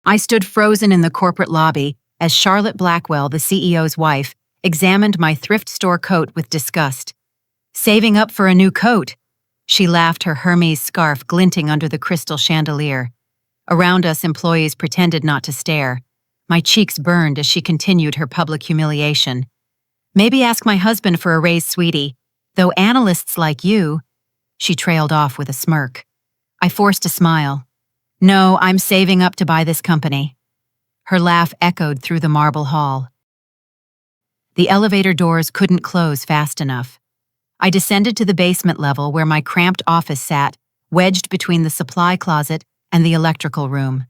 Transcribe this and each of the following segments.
I stood frozen in the corporate lobby as Charlotte Blackwell, the CEO's wife, examined my thrift store coat with disgust. "Saving up for a new coat," she laughed, her Hermes scarf glinting under the crystal chandelier. Around us, employees pretended not to stare. My cheeks burned as she continued her public humiliation. "Maybe ask my husband for a raise, sweetie. Though analysts like you," she trailed off with a smirk. I forced a smile. "No, I'm saving up to buy this company." Her laugh echoed through the marble hall. The elevator doors couldn't close fast enough. I descended to the basement level where my cramped office sat, wedged between the supply closet and the electrical room.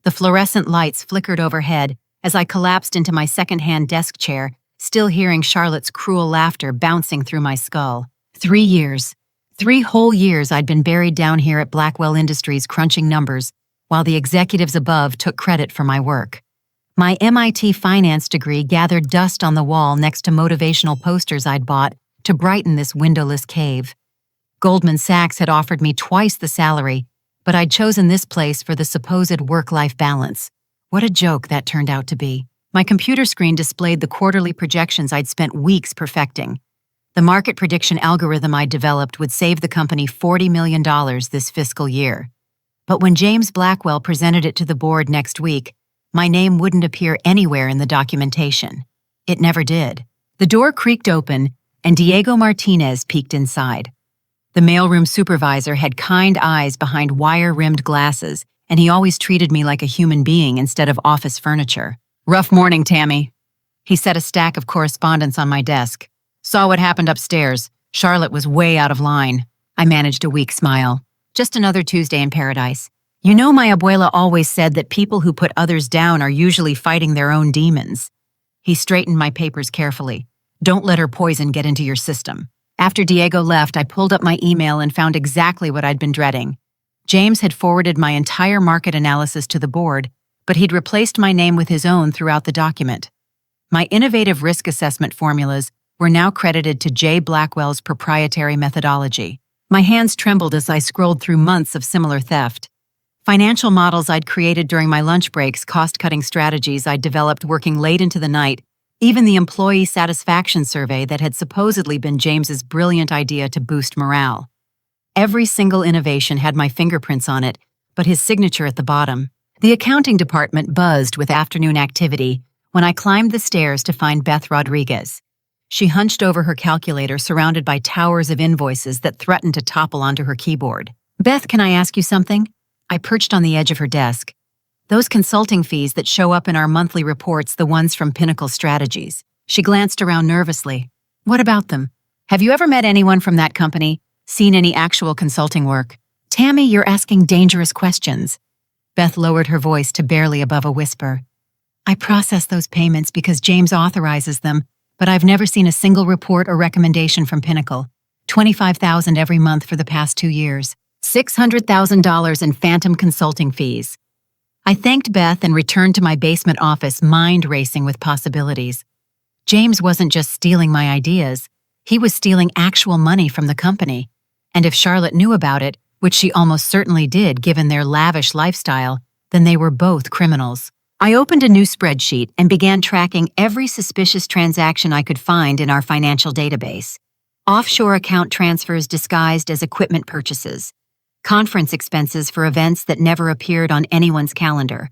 The fluorescent lights flickered overhead as I collapsed into my second-hand desk chair, still hearing Charlotte's cruel laughter bouncing through my skull. 3 years. 3 whole years I'd been buried down here at Blackwell Industries crunching numbers, while the executives above took credit for my work. My MIT finance degree gathered dust on the wall next to motivational posters I'd bought to brighten this windowless cave. Goldman Sachs had offered me twice the salary, but I'd chosen this place for the supposed work-life balance. What a joke that turned out to be. My computer screen displayed the quarterly projections I'd spent weeks perfecting. The market prediction algorithm I'd developed would save the company $40 million this fiscal year. But when James Blackwell presented it to the board next week, my name wouldn't appear anywhere in the documentation. It never did. The door creaked open, and Diego Martinez peeked inside. The mailroom supervisor had kind eyes behind wire-rimmed glasses, and he always treated me like a human being instead of office furniture. "Rough morning, Tammy." He set a stack of correspondence on my desk. "Saw what happened upstairs. Charlotte was way out of line." I managed a weak smile. "Just another Tuesday in paradise. You know, my abuela always said that people who put others down are usually fighting their own demons." He straightened my papers carefully. "Don't let her poison get into your system." After Diego left, I pulled up my email and found exactly what I'd been dreading. James had forwarded my entire market analysis to the board, but he'd replaced my name with his own throughout the document. My innovative risk assessment formulas were now credited to J. Blackwell's proprietary methodology. My hands trembled as I scrolled through months of similar theft. Financial models I'd created during my lunch breaks, cost-cutting strategies I'd developed working late into the night, even the employee satisfaction survey that had supposedly been James's brilliant idea to boost morale. Every single innovation had my fingerprints on it, but his signature at the bottom. The accounting department buzzed with afternoon activity when I climbed the stairs to find Beth Rodriguez. She hunched over her calculator, surrounded by towers of invoices that threatened to topple onto her keyboard. "Beth, can I ask you something?" I perched on the edge of her desk. "Those consulting fees that show up in our monthly reports, the ones from Pinnacle Strategies." She glanced around nervously. "What about them? Have you ever met anyone from that company? Seen any actual consulting work?" "Tammy, you're asking dangerous questions." Beth lowered her voice to barely above a whisper. "I process those payments because James authorizes them, but I've never seen a single report or recommendation from Pinnacle. $25,000 every month for the past 2 years. $600,000 in phantom consulting fees." I thanked Beth and returned to my basement office, mind racing with possibilities. James wasn't just stealing my ideas, he was stealing actual money from the company. And if Charlotte knew about it, which she almost certainly did given their lavish lifestyle, then they were both criminals. I opened a new spreadsheet and began tracking every suspicious transaction I could find in our financial database. Offshore account transfers disguised as equipment purchases, conference expenses for events that never appeared on anyone's calendar,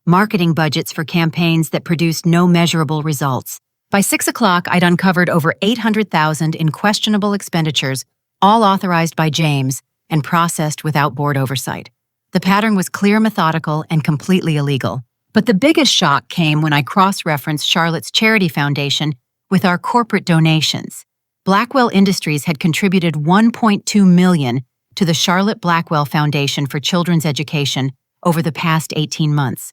marketing budgets for campaigns that produced no measurable results. By 6 o'clock, I'd uncovered over $800,000 in questionable expenditures, all authorized by James and processed without board oversight. The pattern was clear, methodical, and completely illegal. But the biggest shock came when I cross-referenced Charlotte's charity foundation with our corporate donations. Blackwell Industries had contributed $1.2 million to the Charlotte Blackwell Foundation for Children's Education over the past 18 months.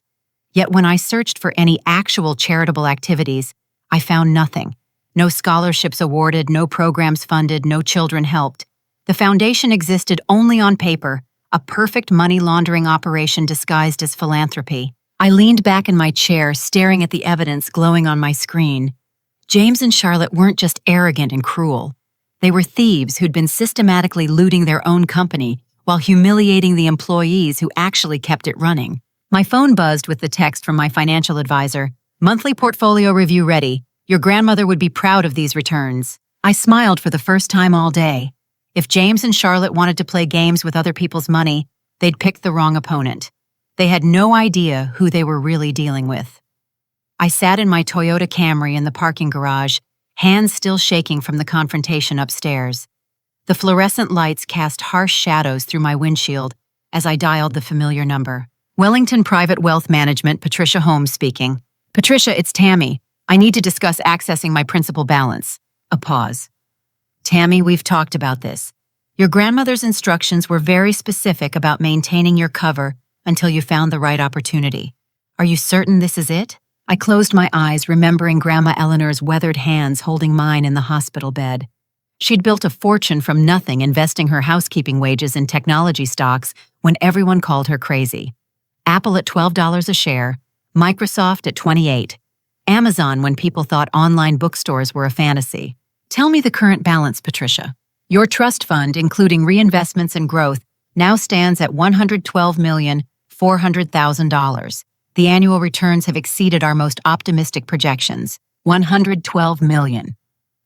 Yet when I searched for any actual charitable activities, I found nothing. No scholarships awarded, no programs funded, no children helped. The foundation existed only on paper, a perfect money laundering operation disguised as philanthropy. I leaned back in my chair, staring at the evidence glowing on my screen. James and Charlotte weren't just arrogant and cruel. They were thieves who'd been systematically looting their own company while humiliating the employees who actually kept it running. My phone buzzed with the text from my financial advisor. Monthly portfolio review ready. Your grandmother would be proud of these returns. I smiled for the first time all day. If James and Charlotte wanted to play games with other people's money, they'd picked the wrong opponent. They had no idea who they were really dealing with. I sat in my Toyota Camry in the parking garage, hands still shaking from the confrontation upstairs. The fluorescent lights cast harsh shadows through my windshield as I dialed the familiar number. Wellington Private Wealth Management, Patricia Holmes speaking. Patricia, it's Tammy. I need to discuss accessing my principal balance. A pause. Tammy, we've talked about this. Your grandmother's instructions were very specific about maintaining your cover until you found the right opportunity. Are you certain this is it? I closed my eyes, remembering Grandma Eleanor's weathered hands holding mine in the hospital bed. She'd built a fortune from nothing, investing her housekeeping wages in technology stocks when everyone called her crazy. Apple at $12 a share, Microsoft at $28, Amazon when people thought online bookstores were a fantasy. Tell me the current balance, Patricia. Your trust fund, including reinvestments and growth, now stands at $112,400,000. The annual returns have exceeded our most optimistic projections, $112 million.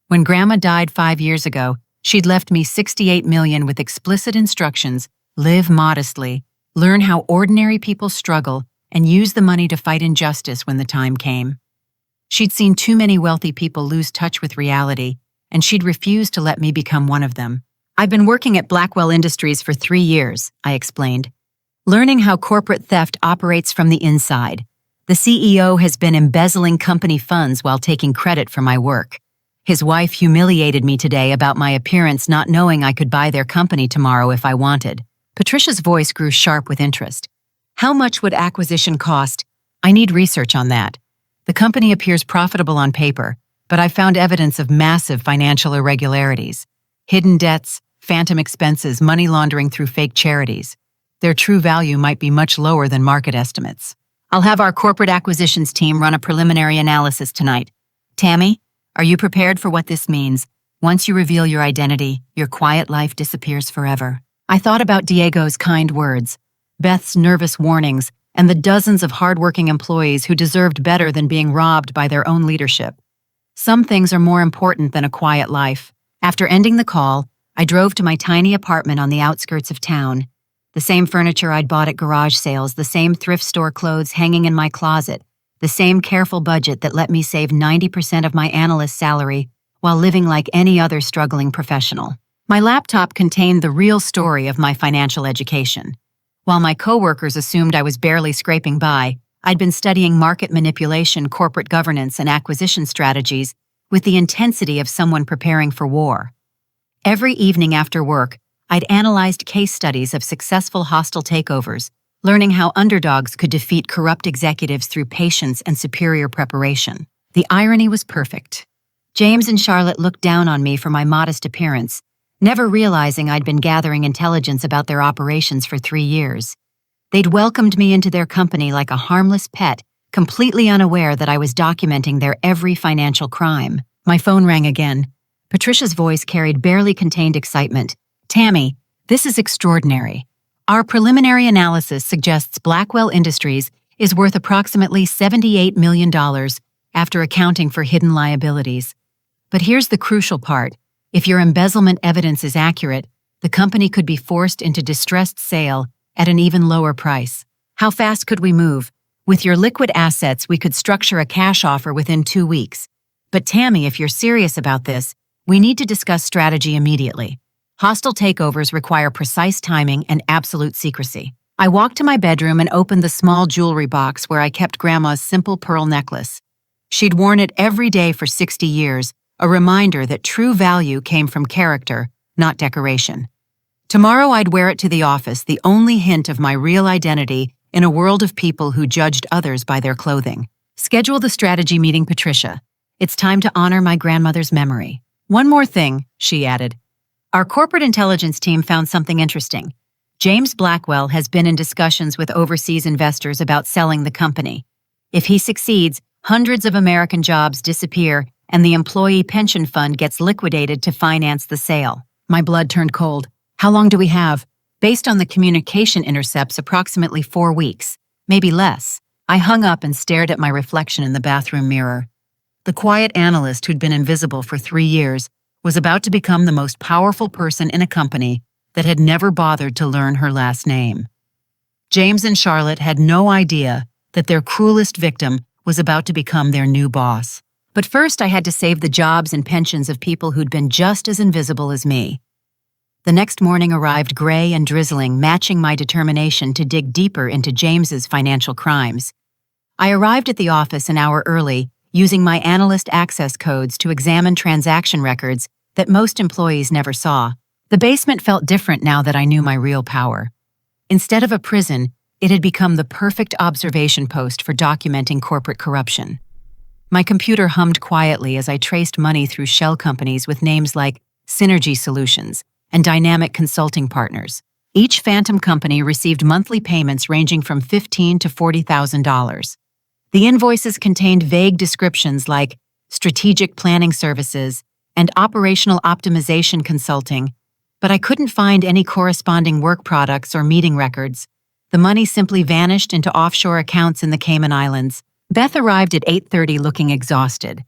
When Grandma died 5 years ago, she'd left me $68 million with explicit instructions: live modestly, learn how ordinary people struggle, and use the money to fight injustice when the time came. She'd seen too many wealthy people lose touch with reality, and she'd refused to let me become one of them. I've been working at Blackwell Industries for 3 years, I explained, learning how corporate theft operates from the inside. The CEO has been embezzling company funds while taking credit for my work. His wife humiliated me today about my appearance, not knowing I could buy their company tomorrow if I wanted. Patricia's voice grew sharp with interest. How much would acquisition cost? I need research on that. The company appears profitable on paper, but I've found evidence of massive financial irregularities. Hidden debts, phantom expenses, money laundering through fake charities. Their true value might be much lower than market estimates. I'll have our corporate acquisitions team run a preliminary analysis tonight. Tammy, are you prepared for what this means? Once you reveal your identity, your quiet life disappears forever. I thought about Diego's kind words, Beth's nervous warnings, and the dozens of hardworking employees who deserved better than being robbed by their own leadership. Some things are more important than a quiet life. After ending the call, I drove to my tiny apartment on the outskirts of town. The same furniture I'd bought at garage sales, the same thrift store clothes hanging in my closet, the same careful budget that let me save 90% of my analyst salary while living like any other struggling professional. My laptop contained the real story of my financial education. While my coworkers assumed I was barely scraping by, I'd been studying market manipulation, corporate governance, and acquisition strategies with the intensity of someone preparing for war. Every evening after work, I'd analyzed case studies of successful hostile takeovers, learning how underdogs could defeat corrupt executives through patience and superior preparation. The irony was perfect. James and Charlotte looked down on me for my modest appearance, never realizing I'd been gathering intelligence about their operations for 3 years. They'd welcomed me into their company like a harmless pet, completely unaware that I was documenting their every financial crime. My phone rang again. Patricia's voice carried barely contained excitement. Tammy, this is extraordinary. Our preliminary analysis suggests Blackwell Industries is worth approximately $78 million after accounting for hidden liabilities. But here's the crucial part. If your embezzlement evidence is accurate, the company could be forced into distressed sale at an even lower price. How fast could we move? With your liquid assets, we could structure a cash offer within 2 weeks. But Tammy, if you're serious about this, we need to discuss strategy immediately. Hostile takeovers require precise timing and absolute secrecy. I walked to my bedroom and opened the small jewelry box where I kept Grandma's simple pearl necklace. She'd worn it every day for 60 years, a reminder that true value came from character, not decoration. Tomorrow I'd wear it to the office, the only hint of my real identity in a world of people who judged others by their clothing. Schedule the strategy meeting, Patricia. It's time to honor my grandmother's memory. One more thing, she added. Our corporate intelligence team found something interesting. James Blackwell has been in discussions with overseas investors about selling the company. If he succeeds, hundreds of American jobs disappear and the employee pension fund gets liquidated to finance the sale. My blood turned cold. How long do we have? Based on the communication intercepts, approximately 4 weeks. Maybe less. I hung up and stared at my reflection in the bathroom mirror. The quiet analyst who'd been invisible for 3 years was about to become the most powerful person in a company that had never bothered to learn her last name. James and Charlotte had no idea that their cruelest victim was about to become their new boss. But first I had to save the jobs and pensions of people who'd been just as invisible as me. The next morning arrived gray and drizzling, matching my determination to dig deeper into James's financial crimes. I arrived at the office an hour early, using my Analyst access codes to examine transaction records that most employees never saw. The basement felt different now that I knew my real power. Instead of a prison, it had become the perfect observation post for documenting corporate corruption. My computer hummed quietly as I traced money through shell companies with names like Synergy Solutions and Dynamic Consulting Partners. Each phantom company received monthly payments ranging from $15,000 to $40,000. The invoices contained vague descriptions like strategic planning services and operational optimization consulting, but I couldn't find any corresponding work products or meeting records. The money simply vanished into offshore accounts in the Cayman Islands. Beth arrived at 8:30 looking exhausted.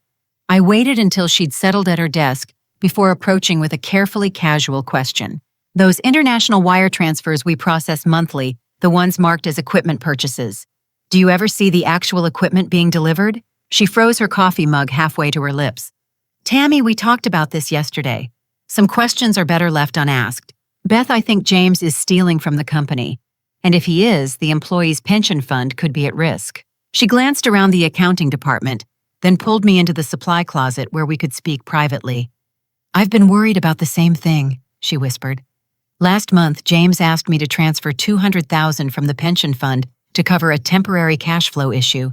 I waited until she'd settled at her desk before approaching with a carefully casual question. Those international wire transfers we process monthly, the ones marked as equipment purchases. Do you ever see the actual equipment being delivered? She froze her coffee mug halfway to her lips. Tammy, we talked about this yesterday. Some questions are better left unasked. Beth, I think James is stealing from the company. And if he is, the employee's pension fund could be at risk. She glanced around the accounting department, then pulled me into the supply closet where we could speak privately. I've been worried about the same thing, she whispered. Last month, James asked me to transfer $200,000 from the pension fund to cover a temporary cash flow issue.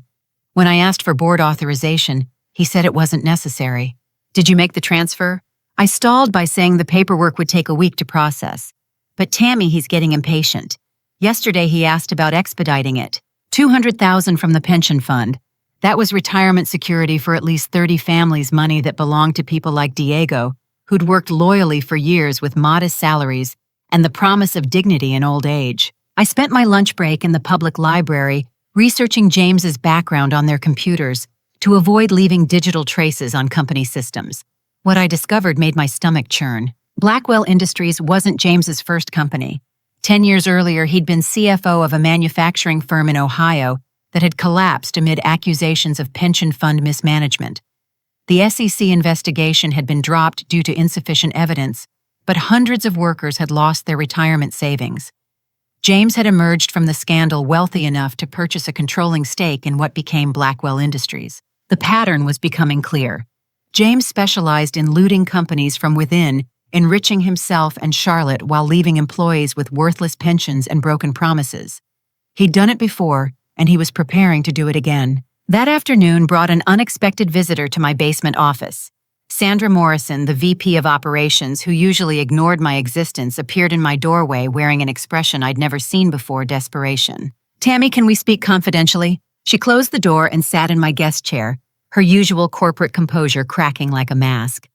When I asked for board authorization, he said it wasn't necessary. Did you make the transfer? I stalled by saying the paperwork would take a week to process. But Tammy, he's getting impatient. Yesterday he asked about expediting it. $200,000 from the pension fund. That was retirement security for at least 30 families' money that belonged to people like Diego, who'd worked loyally for years with modest salaries and the promise of dignity in old age. I spent my lunch break in the public library researching James's background on their computers to avoid leaving digital traces on company systems. What I discovered made my stomach churn. Blackwell Industries wasn't James's first company. 10 years earlier, he'd been CFO of a manufacturing firm in Ohio that had collapsed amid accusations of pension fund mismanagement. The SEC investigation had been dropped due to insufficient evidence, but hundreds of workers had lost their retirement savings. James had emerged from the scandal wealthy enough to purchase a controlling stake in what became Blackwell Industries. The pattern was becoming clear. James specialized in looting companies from within, enriching himself and Charlotte while leaving employees with worthless pensions and broken promises. He'd done it before, and he was preparing to do it again. That afternoon brought an unexpected visitor to my basement office. Sandra Morrison, the VP of Operations, who usually ignored my existence, appeared in my doorway wearing an expression I'd never seen before: desperation. Tammy, can we speak confidentially? She closed the door and sat in my guest chair, her usual corporate composure cracking like a mask.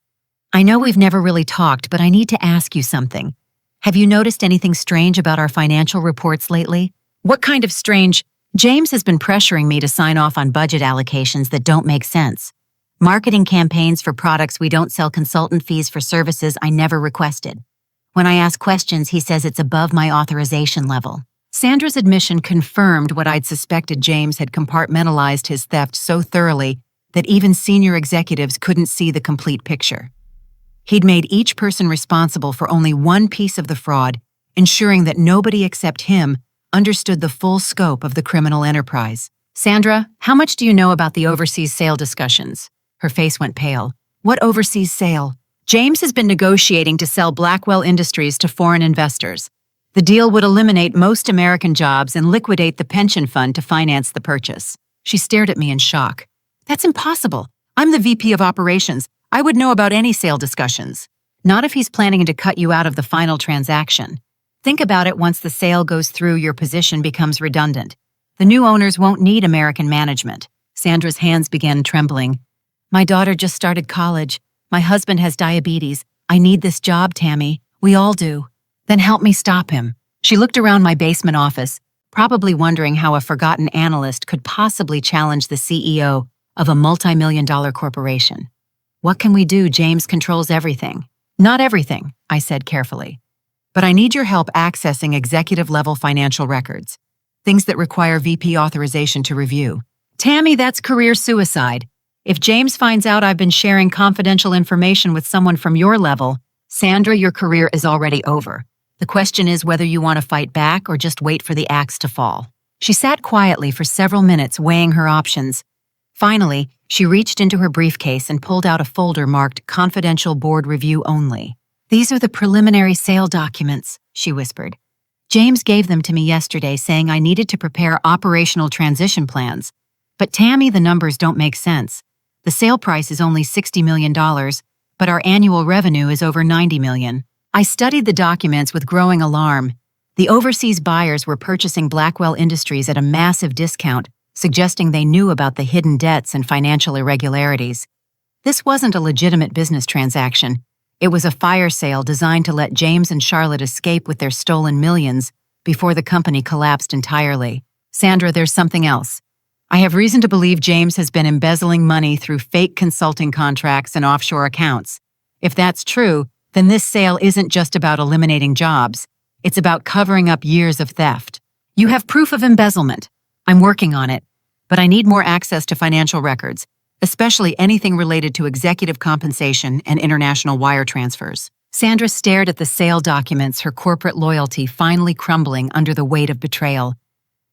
I know we've never really talked, but I need to ask you something. Have you noticed anything strange about our financial reports lately? What kind of strange? James has been pressuring me to sign off on budget allocations that don't make sense. Marketing campaigns for products we don't sell, consultant fees for services I never requested. When I ask questions, he says it's above my authorization level. Sandra's admission confirmed what I'd suspected. James had compartmentalized his theft so thoroughly that even senior executives couldn't see the complete picture. He'd made each person responsible for only one piece of the fraud, ensuring that nobody except him understood the full scope of the criminal enterprise. Sandra, how much do you know about the overseas sale discussions? Her face went pale. What overseas sale? James has been negotiating to sell Blackwell Industries to foreign investors. The deal would eliminate most American jobs and liquidate the pension fund to finance the purchase. She stared at me in shock. That's impossible. I'm the VP of Operations. I would know about any sale discussions. Not if he's planning to cut you out of the final transaction. Think about it. Once the sale goes through, your position becomes redundant. The new owners won't need American management. Sandra's hands began trembling. My daughter just started college. My husband has diabetes. I need this job, Tammy. We all do. Then help me stop him. She looked around my basement office, probably wondering how a forgotten analyst could possibly challenge the CEO of a multi-million-dollar corporation. What can we do? James controls everything. Not everything, I said carefully. But I need your help accessing executive-level financial records, things that require VP authorization to review. Tammy, that's career suicide. If James finds out I've been sharing confidential information with someone from your level, Sandra, your career is already over. The question is whether you want to fight back or just wait for the axe to fall. She sat quietly for several minutes, weighing her options. Finally, she reached into her briefcase and pulled out a folder marked Confidential Board Review Only. These are the preliminary sale documents, she whispered. James gave them to me yesterday, saying I needed to prepare operational transition plans. But Tammy, the numbers don't make sense. The sale price is only $60 million, but our annual revenue is over $90 million. I studied the documents with growing alarm. The overseas buyers were purchasing Blackwell Industries at a massive discount, suggesting they knew about the hidden debts and financial irregularities. This wasn't a legitimate business transaction. It was a fire sale designed to let James and Charlotte escape with their stolen millions before the company collapsed entirely. Sandra, there's something else. I have reason to believe James has been embezzling money through fake consulting contracts and offshore accounts. If that's true, then this sale isn't just about eliminating jobs. It's about covering up years of theft. You have proof of embezzlement. I'm working on it, but I need more access to financial records, especially anything related to executive compensation and international wire transfers. Sandra stared at the sale documents, her corporate loyalty finally crumbling under the weight of betrayal.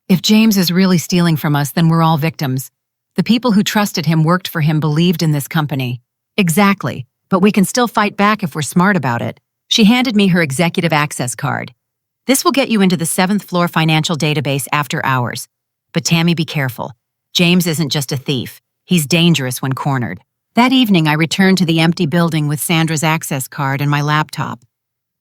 If James is really stealing from us, then we're all victims. The people who trusted him, worked for him, believed in this company. Exactly, but we can still fight back if we're smart about it. She handed me her executive access card. This will get you into the 7th floor financial database after hours. But Tammy, be careful. James isn't just a thief. He's dangerous when cornered. That evening, I returned to the empty building with Sandra's access card and my laptop.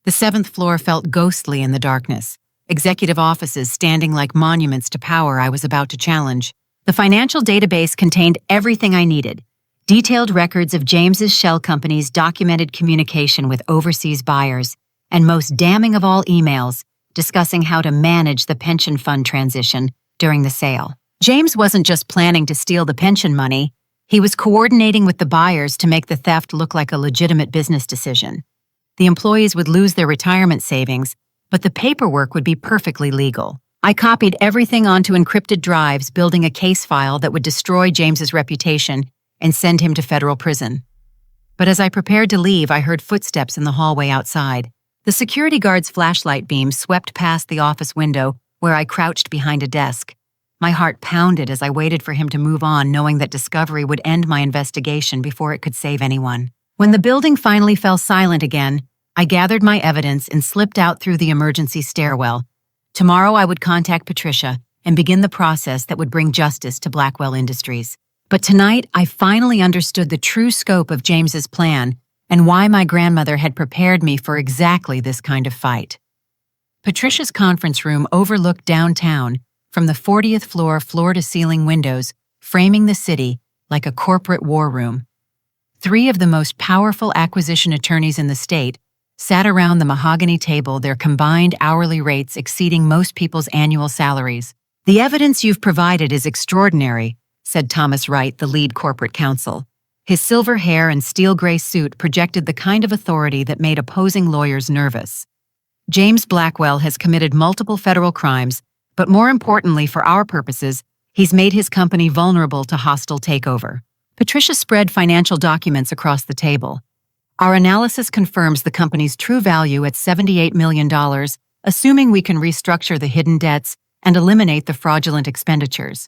The 7th floor felt ghostly in the darkness. Executive offices standing like monuments to power I was about to challenge. The financial database contained everything I needed. Detailed records of James's shell company's documented communication with overseas buyers, and most damning of all, emails discussing how to manage the pension fund transition during the sale. James wasn't just planning to steal the pension money, he was coordinating with the buyers to make the theft look like a legitimate business decision. The employees would lose their retirement savings, but the paperwork would be perfectly legal. I copied everything onto encrypted drives, building a case file that would destroy James's reputation and send him to federal prison. But as I prepared to leave, I heard footsteps in the hallway outside. The security guard's flashlight beam swept past the office window where I crouched behind a desk. My heart pounded as I waited for him to move on, knowing that discovery would end my investigation before it could save anyone. When the building finally fell silent again, I gathered my evidence and slipped out through the emergency stairwell. Tomorrow I would contact Patricia and begin the process that would bring justice to Blackwell Industries. But tonight, I finally understood the true scope of James's plan and why my grandmother had prepared me for exactly this kind of fight. Patricia's conference room overlooked downtown from the 40th floor floor-to-ceiling windows, framing the city like a corporate war room. 3 of the most powerful acquisition attorneys in the state sat around the mahogany table, their combined hourly rates exceeding most people's annual salaries. "The evidence you've provided is extraordinary," said Thomas Wright, the lead corporate counsel. His silver hair and steel gray suit projected the kind of authority that made opposing lawyers nervous. "James Blackwell has committed multiple federal crimes, but more importantly for our purposes, he's made his company vulnerable to hostile takeover." Patricia spread financial documents across the table. "Our analysis confirms the company's true value at $78 million, assuming we can restructure the hidden debts and eliminate the fraudulent expenditures.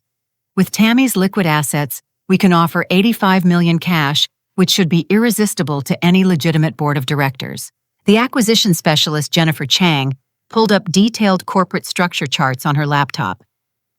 With Tammy's liquid assets, we can offer $85 million cash, which should be irresistible to any legitimate board of directors." The acquisition specialist, Jennifer Chang, pulled up detailed corporate structure charts on her laptop.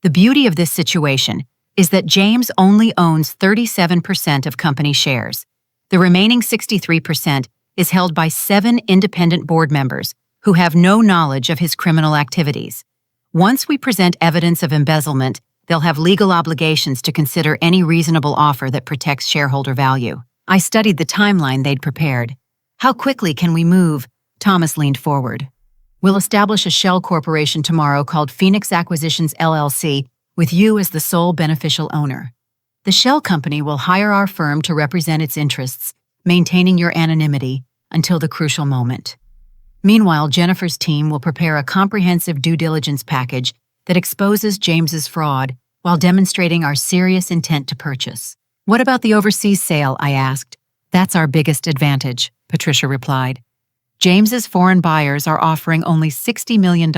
The beauty of this situation is that James only owns 37% of company shares. The remaining 63% is held by 7 independent board members who have no knowledge of his criminal activities. Once we present evidence of embezzlement, they'll have legal obligations to consider any reasonable offer that protects shareholder value. I studied the timeline they'd prepared. "How quickly can we move?" Thomas leaned forward. We'll establish a shell corporation tomorrow called Phoenix Acquisitions LLC with you as the sole beneficial owner. The shell company will hire our firm to represent its interests, maintaining your anonymity until the crucial moment. Meanwhile, Jennifer's team will prepare a comprehensive due diligence package that exposes James's fraud while demonstrating our serious intent to purchase. What about the overseas sale? I asked. That's our biggest advantage, Patricia replied. James's foreign buyers are offering only $60 million,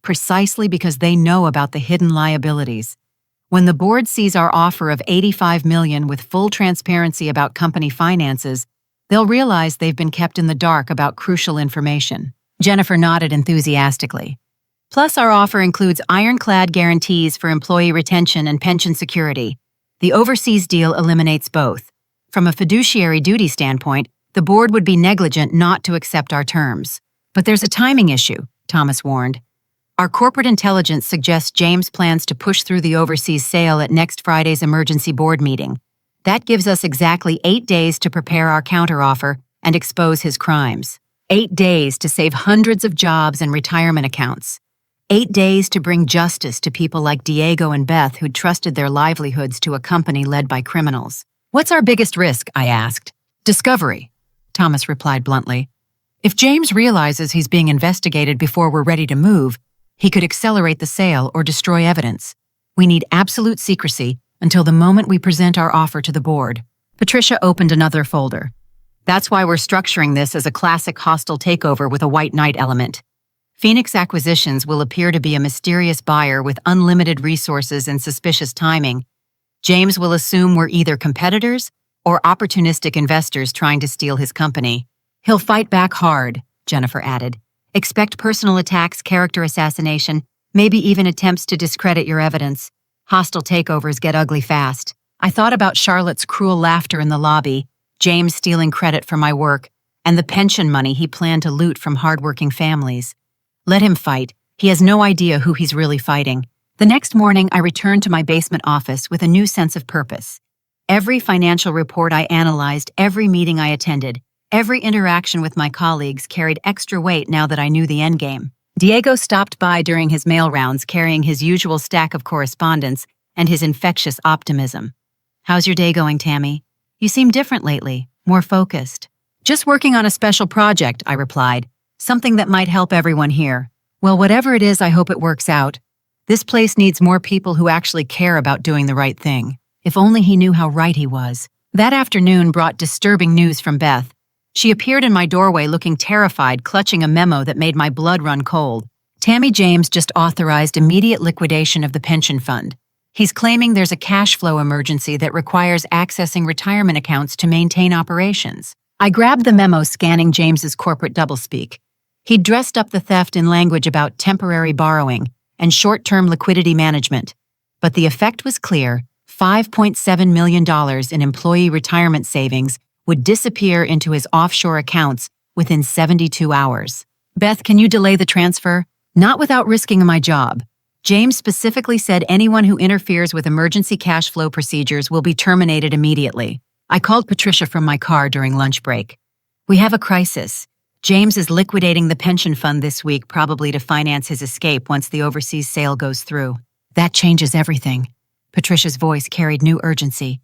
precisely because they know about the hidden liabilities. When the board sees our offer of $85 million with full transparency about company finances, they'll realize they've been kept in the dark about crucial information. Jennifer nodded enthusiastically. Plus, our offer includes ironclad guarantees for employee retention and pension security. The overseas deal eliminates both. From a fiduciary duty standpoint, the board would be negligent not to accept our terms. But there's a timing issue, Thomas warned. Our corporate intelligence suggests James plans to push through the overseas sale at next Friday's emergency board meeting. That gives us exactly 8 days to prepare our counteroffer and expose his crimes. 8 days to save hundreds of jobs and retirement accounts. 8 days to bring justice to people like Diego and Beth who'd trusted their livelihoods to a company led by criminals. What's our biggest risk? I asked. Discovery, Thomas replied bluntly. If James realizes he's being investigated before we're ready to move, he could accelerate the sale or destroy evidence. We need absolute secrecy until the moment we present our offer to the board. Patricia opened another folder. That's why we're structuring this as a classic hostile takeover with a white knight element. Phoenix Acquisitions will appear to be a mysterious buyer with unlimited resources and suspicious timing. James will assume we're either competitors or opportunistic investors trying to steal his company. He'll fight back hard, Jennifer added. Expect personal attacks, character assassination, maybe even attempts to discredit your evidence. Hostile takeovers get ugly fast. I thought about Charlotte's cruel laughter in the lobby, James stealing credit for my work, and the pension money he planned to loot from hardworking families. Let him fight. He has no idea who he's really fighting. The next morning, I returned to my basement office with a new sense of purpose. Every financial report I analyzed, every meeting I attended, every interaction with my colleagues carried extra weight now that I knew the endgame. Diego stopped by during his mail rounds carrying his usual stack of correspondence and his infectious optimism. How's your day going, Tammy? You seem different lately, more focused. Just working on a special project, I replied. Something that might help everyone here. Well, whatever it is, I hope it works out. This place needs more people who actually care about doing the right thing. If only he knew how right he was. That afternoon brought disturbing news from Beth. She appeared in my doorway looking terrified, clutching a memo that made my blood run cold. Tammy James just authorized immediate liquidation of the pension fund. He's claiming there's a cash flow emergency that requires accessing retirement accounts to maintain operations. I grabbed the memo, scanning James's corporate doublespeak. He'd dressed up the theft in language about temporary borrowing and short-term liquidity management. But the effect was clear. $5.7 million in employee retirement savings would disappear into his offshore accounts within 72 hours. Beth, can you delay the transfer? Not without risking my job. James specifically said anyone who interferes with emergency cash flow procedures will be terminated immediately. I called Patricia from my car during lunch break. We have a crisis. James is liquidating the pension fund this week, probably to finance his escape once the overseas sale goes through. That changes everything. Patricia's voice carried new urgency.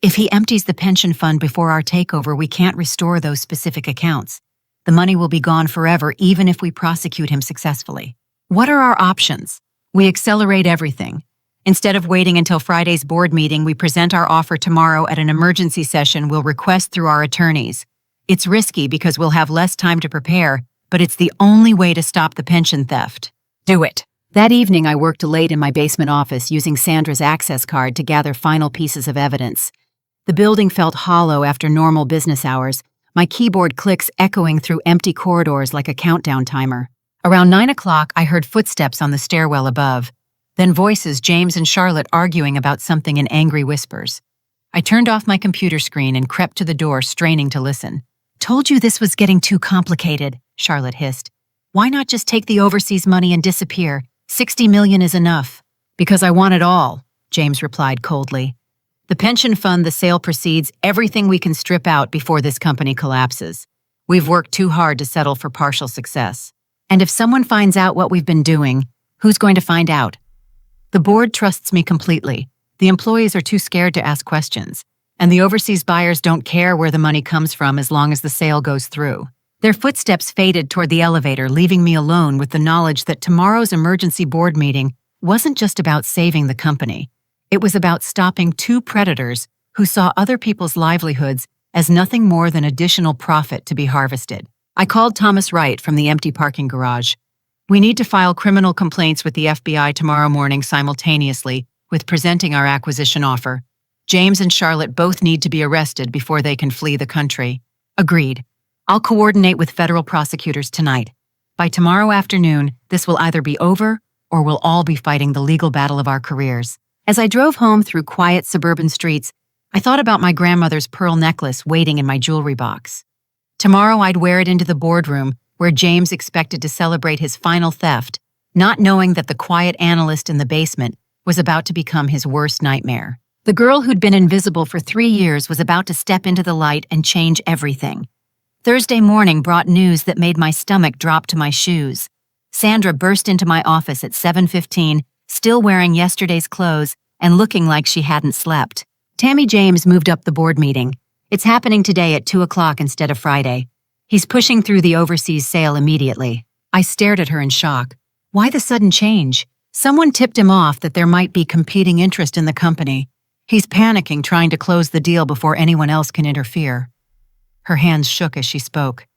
If he empties the pension fund before our takeover, we can't restore those specific accounts. The money will be gone forever, even if we prosecute him successfully. What are our options? We accelerate everything. Instead of waiting until Friday's board meeting, we present our offer tomorrow at an emergency session we'll request through our attorneys. It's risky because we'll have less time to prepare, but it's the only way to stop the pension theft. Do it. That evening, I worked late in my basement office using Sandra's access card to gather final pieces of evidence. The building felt hollow after normal business hours, my keyboard clicks echoing through empty corridors like a countdown timer. Around 9 o'clock, I heard footsteps on the stairwell above, then voices, James and Charlotte arguing about something in angry whispers. I turned off my computer screen and crept to the door, straining to listen. Told you this was getting too complicated, Charlotte hissed. Why not just take the overseas money and disappear? 60 million is enough. Because I want it all, James replied coldly. The pension fund, the sale proceeds, everything we can strip out before this company collapses. We've worked too hard to settle for partial success. And if someone finds out what we've been doing, who's going to find out? The board trusts me completely. The employees are too scared to ask questions. And the overseas buyers don't care where the money comes from as long as the sale goes through. Their footsteps faded toward the elevator, leaving me alone with the knowledge that tomorrow's emergency board meeting wasn't just about saving the company. It was about stopping two predators who saw other people's livelihoods as nothing more than additional profit to be harvested. I called Thomas Wright from the empty parking garage. We need to file criminal complaints with the FBI tomorrow morning simultaneously with presenting our acquisition offer. James and Charlotte both need to be arrested before they can flee the country. Agreed. I'll coordinate with federal prosecutors tonight. By tomorrow afternoon, this will either be over or we'll all be fighting the legal battle of our careers. As I drove home through quiet suburban streets, I thought about my grandmother's pearl necklace waiting in my jewelry box. Tomorrow I'd wear it into the boardroom where James expected to celebrate his final theft, not knowing that the quiet analyst in the basement was about to become his worst nightmare. The girl who'd been invisible for 3 years was about to step into the light and change everything. Thursday morning brought news that made my stomach drop to my shoes. Sandra burst into my office at 7:15, still wearing yesterday's clothes and looking like she hadn't slept. Tammy James moved up the board meeting. It's happening today at 2 o'clock instead of Friday. He's pushing through the overseas sale immediately. I stared at her in shock. Why the sudden change? Someone tipped him off that there might be competing interest in the company. He's panicking, trying to close the deal before anyone else can interfere. Her hands shook as she spoke.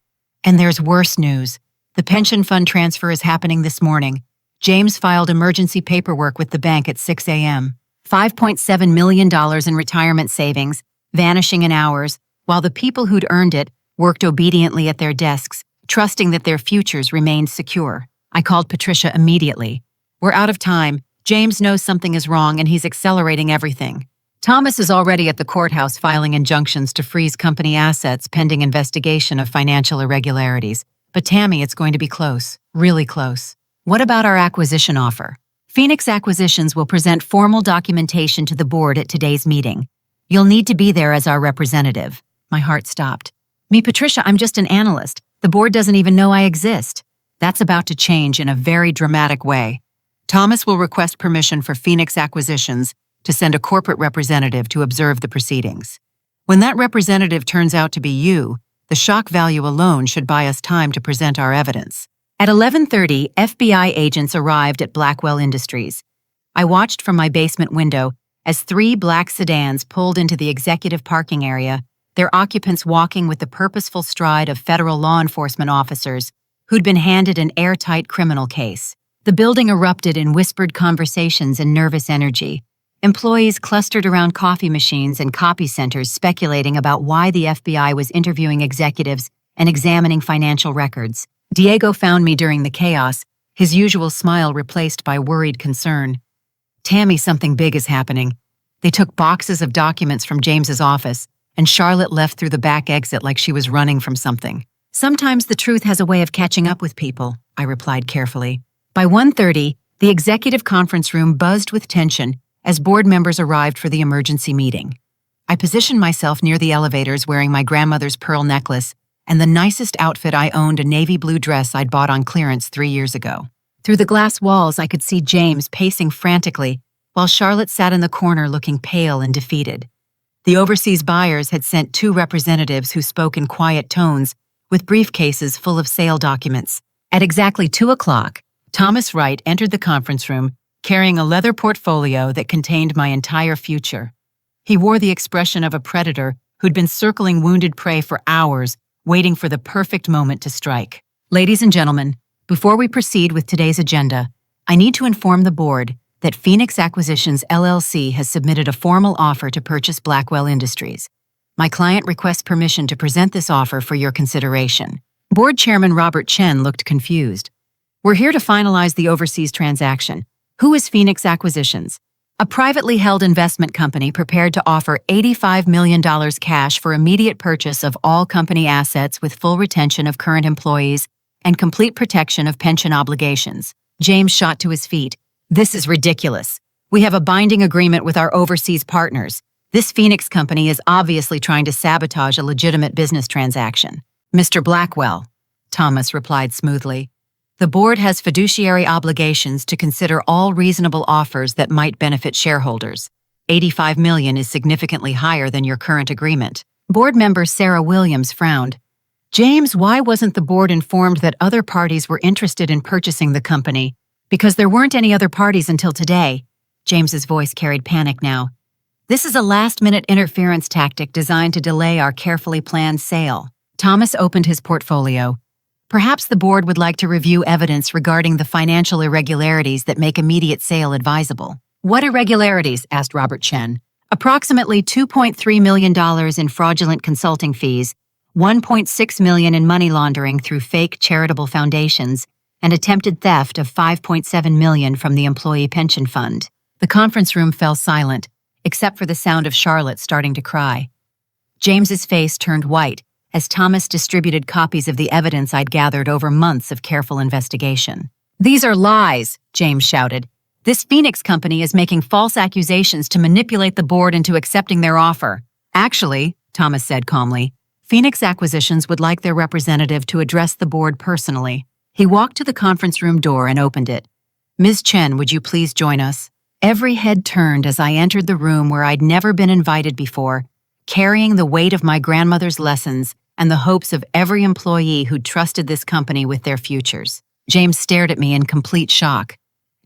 And there's worse news. The pension fund transfer is happening this morning. James filed emergency paperwork with the bank at 6 a.m. $5.7 million in retirement savings, vanishing in hours, while the people who'd earned it worked obediently at their desks, trusting that their futures remained secure. I called Patricia immediately. We're out of time. James knows something is wrong and he's accelerating everything. Thomas is already at the courthouse filing injunctions to freeze company assets pending investigation of financial irregularities. But Tammy, it's going to be close. Really close. What about our acquisition offer? Phoenix Acquisitions will present formal documentation to the board at today's meeting. You'll need to be there as our representative. My heart stopped. Me, Patricia, I'm just an analyst. The board doesn't even know I exist. That's about to change in a very dramatic way. Thomas will request permission for Phoenix Acquisitions to send a corporate representative to observe the proceedings. When that representative turns out to be you, the shock value alone should buy us time to present our evidence. At 11:30, FBI agents arrived at Blackwell Industries. I watched from my basement window as 3 black sedans pulled into the executive parking area, their occupants walking with the purposeful stride of federal law enforcement officers who'd been handed an airtight criminal case. The building erupted in whispered conversations and nervous energy. Employees clustered around coffee machines and copy centers speculating about why the FBI was interviewing executives and examining financial records. Diego found me during the chaos, his usual smile replaced by worried concern. Tammy, something big is happening. They took boxes of documents from James's office, and Charlotte left through the back exit like she was running from something. Sometimes the truth has a way of catching up with people, I replied carefully. By 1:30, the executive conference room buzzed with tension as board members arrived for the emergency meeting. I positioned myself near the elevators wearing my grandmother's pearl necklace and the nicest outfit I owned, a navy blue dress I'd bought on clearance 3 years ago. Through the glass walls, I could see James pacing frantically, while Charlotte sat in the corner looking pale and defeated. The overseas buyers had sent 2 representatives who spoke in quiet tones with briefcases full of sale documents. At exactly 2 o'clock, Thomas Wright entered the conference room, carrying a leather portfolio that contained my entire future. He wore the expression of a predator who'd been circling wounded prey for hours, waiting for the perfect moment to strike. Ladies and gentlemen, before we proceed with today's agenda, I need to inform the board that Phoenix Acquisitions LLC has submitted a formal offer to purchase Blackwell Industries. My client requests permission to present this offer for your consideration. Board Chairman Robert Chen looked confused. We're here to finalize the overseas transaction. Who is Phoenix Acquisitions? A privately held investment company prepared to offer $85 million cash for immediate purchase of all company assets with full retention of current employees and complete protection of pension obligations. James shot to his feet. This is ridiculous. We have a binding agreement with our overseas partners. This Phoenix company is obviously trying to sabotage a legitimate business transaction. Mr. Blackwell, Thomas replied smoothly. The board has fiduciary obligations to consider all reasonable offers that might benefit shareholders. $85 million is significantly higher than your current agreement. Board member Sarah Williams frowned. James, why wasn't the board informed that other parties were interested in purchasing the company? Because there weren't any other parties until today. James's voice carried panic now. This is a last-minute interference tactic designed to delay our carefully planned sale. Thomas opened his portfolio. Perhaps the board would like to review evidence regarding the financial irregularities that make immediate sale advisable. What irregularities? Asked Robert Chen. Approximately $2.3 million in fraudulent consulting fees, $1.6 million in money laundering through fake charitable foundations, and attempted theft of $5.7 million from the employee pension fund. The conference room fell silent, except for the sound of Charlotte starting to cry. James's face turned white as Thomas distributed copies of the evidence I'd gathered over months of careful investigation. These are lies, James shouted. This Phoenix company is making false accusations to manipulate the board into accepting their offer. Actually, Thomas said calmly, Phoenix Acquisitions would like their representative to address the board personally. He walked to the conference room door and opened it. Ms. Chen, would you please join us? Every head turned as I entered the room where I'd never been invited before, carrying the weight of my grandmother's lessons and the hopes of every employee who'd trusted this company with their futures. James stared at me in complete shock.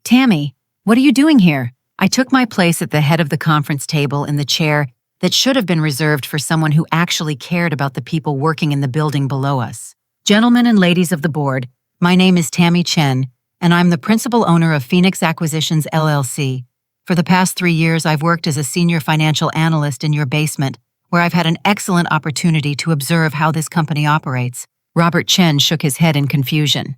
Tammy, what are you doing here? I took my place at the head of the conference table in the chair that should have been reserved for someone who actually cared about the people working in the building below us. Gentlemen and ladies of the board, my name is Tammy Chen, and I'm the principal owner of Phoenix Acquisitions, LLC. For the past 3 years, I've worked as a senior financial analyst in your basement, where I've had an excellent opportunity to observe how this company operates. Robert Chen shook his head in confusion.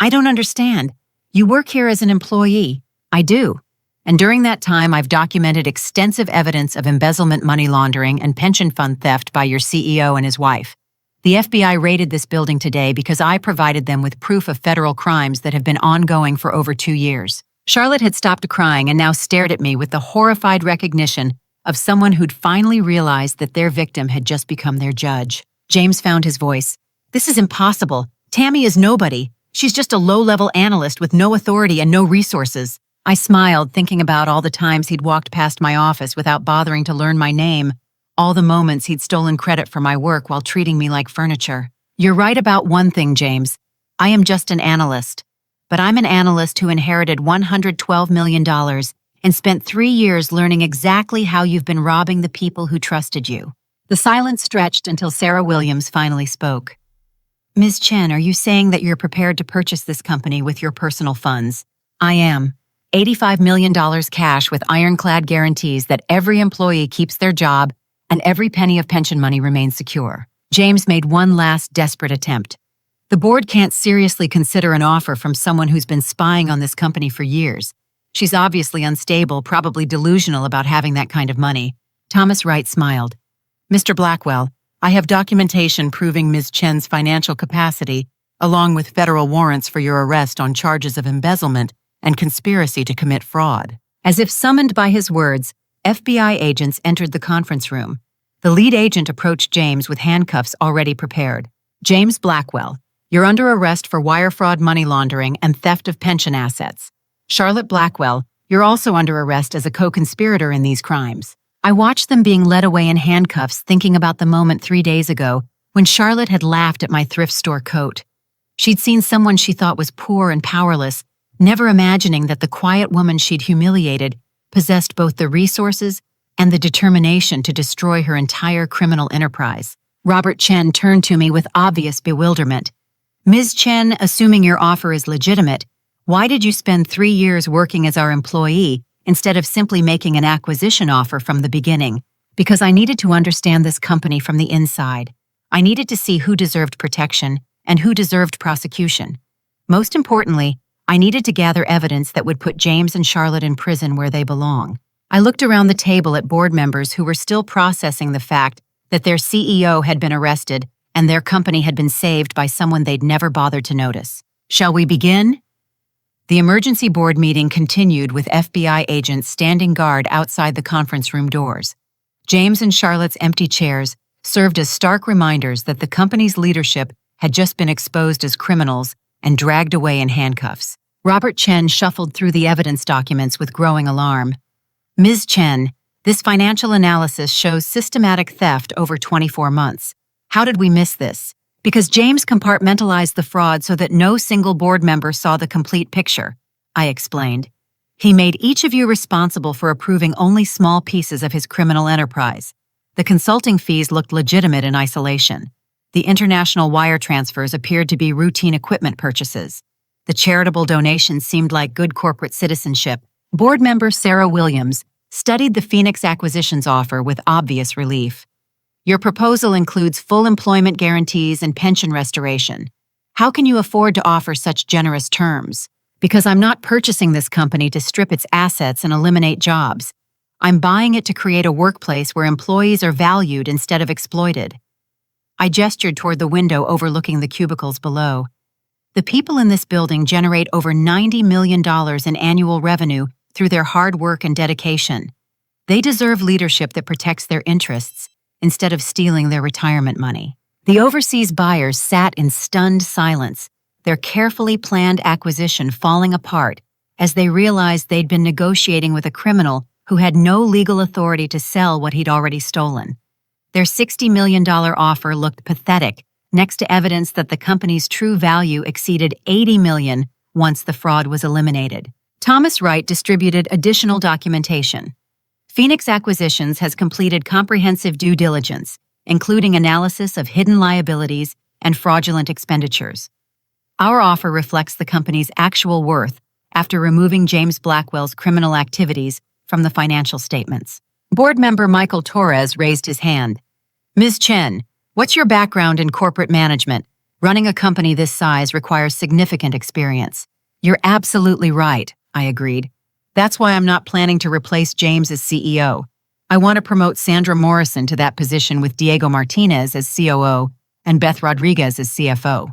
I don't understand. You work here as an employee. I do. And during that time, I've documented extensive evidence of embezzlement, money laundering, and pension fund theft by your CEO and his wife. The FBI raided this building today because I provided them with proof of federal crimes that have been ongoing for over 2 years. Charlotte had stopped crying and now stared at me with the horrified recognition of someone who'd finally realized that their victim had just become their judge. James found his voice. This is impossible. Tammy is nobody. She's just a low-level analyst with no authority and no resources. I smiled, thinking about all the times he'd walked past my office without bothering to learn my name, all the moments he'd stolen credit for my work while treating me like furniture. You're right about one thing, James. I am just an analyst. But I'm an analyst who inherited $112 million and spent 3 years learning exactly how you've been robbing the people who trusted you. The silence stretched until Sarah Williams finally spoke. Ms. Chen, are you saying that you're prepared to purchase this company with your personal funds? I am. $85 million cash with ironclad guarantees that every employee keeps their job and every penny of pension money remains secure. James made one last desperate attempt. The board can't seriously consider an offer from someone who's been spying on this company for years. She's obviously unstable, probably delusional about having that kind of money. Thomas Wright smiled. Mr. Blackwell, I have documentation proving Ms. Chen's financial capacity, along with federal warrants for your arrest on charges of embezzlement and conspiracy to commit fraud. As if summoned by his words, FBI agents entered the conference room. The lead agent approached James with handcuffs already prepared. James Blackwell, you're under arrest for wire fraud, money laundering, and theft of pension assets. Charlotte Blackwell, you're also under arrest as a co-conspirator in these crimes. I watched them being led away in handcuffs, thinking about the moment 3 days ago when Charlotte had laughed at my thrift store coat. She'd seen someone she thought was poor and powerless, never imagining that the quiet woman she'd humiliated possessed both the resources and the determination to destroy her entire criminal enterprise. Robert Chen turned to me with obvious bewilderment. Ms. Chen, assuming your offer is legitimate, why did you spend 3 years working as our employee instead of simply making an acquisition offer from the beginning? Because I needed to understand this company from the inside. I needed to see who deserved protection and who deserved prosecution. Most importantly, I needed to gather evidence that would put James and Charlotte in prison where they belong. I looked around the table at board members who were still processing the fact that their CEO had been arrested and their company had been saved by someone they'd never bothered to notice. Shall we begin? The emergency board meeting continued with FBI agents standing guard outside the conference room doors. James and Charlotte's empty chairs served as stark reminders that the company's leadership had just been exposed as criminals and dragged away in handcuffs. Robert Chen shuffled through the evidence documents with growing alarm. Ms. Chen, this financial analysis shows systematic theft over 24 months. How did we miss this? Because James compartmentalized the fraud so that no single board member saw the complete picture, I explained. He made each of you responsible for approving only small pieces of his criminal enterprise. The consulting fees looked legitimate in isolation. The international wire transfers appeared to be routine equipment purchases. The charitable donations seemed like good corporate citizenship. Board member Sarah Williams studied the Phoenix acquisitions offer with obvious relief. Your proposal includes full employment guarantees and pension restoration. How can you afford to offer such generous terms? Because I'm not purchasing this company to strip its assets and eliminate jobs. I'm buying it to create a workplace where employees are valued instead of exploited. I gestured toward the window overlooking the cubicles below. The people in this building generate over $90 million in annual revenue through their hard work and dedication. They deserve leadership that protects their interests instead of stealing their retirement money. The overseas buyers sat in stunned silence, their carefully planned acquisition falling apart as they realized they'd been negotiating with a criminal who had no legal authority to sell what he'd already stolen. Their $60 million offer looked pathetic next to evidence that the company's true value exceeded $80 million once the fraud was eliminated. Thomas Wright distributed additional documentation. Phoenix Acquisitions has completed comprehensive due diligence, including analysis of hidden liabilities and fraudulent expenditures. Our offer reflects the company's actual worth after removing James Blackwell's criminal activities from the financial statements. Board member Michael Torres raised his hand. Ms. Chen, what's your background in corporate management? Running a company this size requires significant experience. You're absolutely right, I agreed. That's why I'm not planning to replace James as CEO. I want to promote Sandra Morrison to that position with Diego Martinez as COO and Beth Rodriguez as CFO.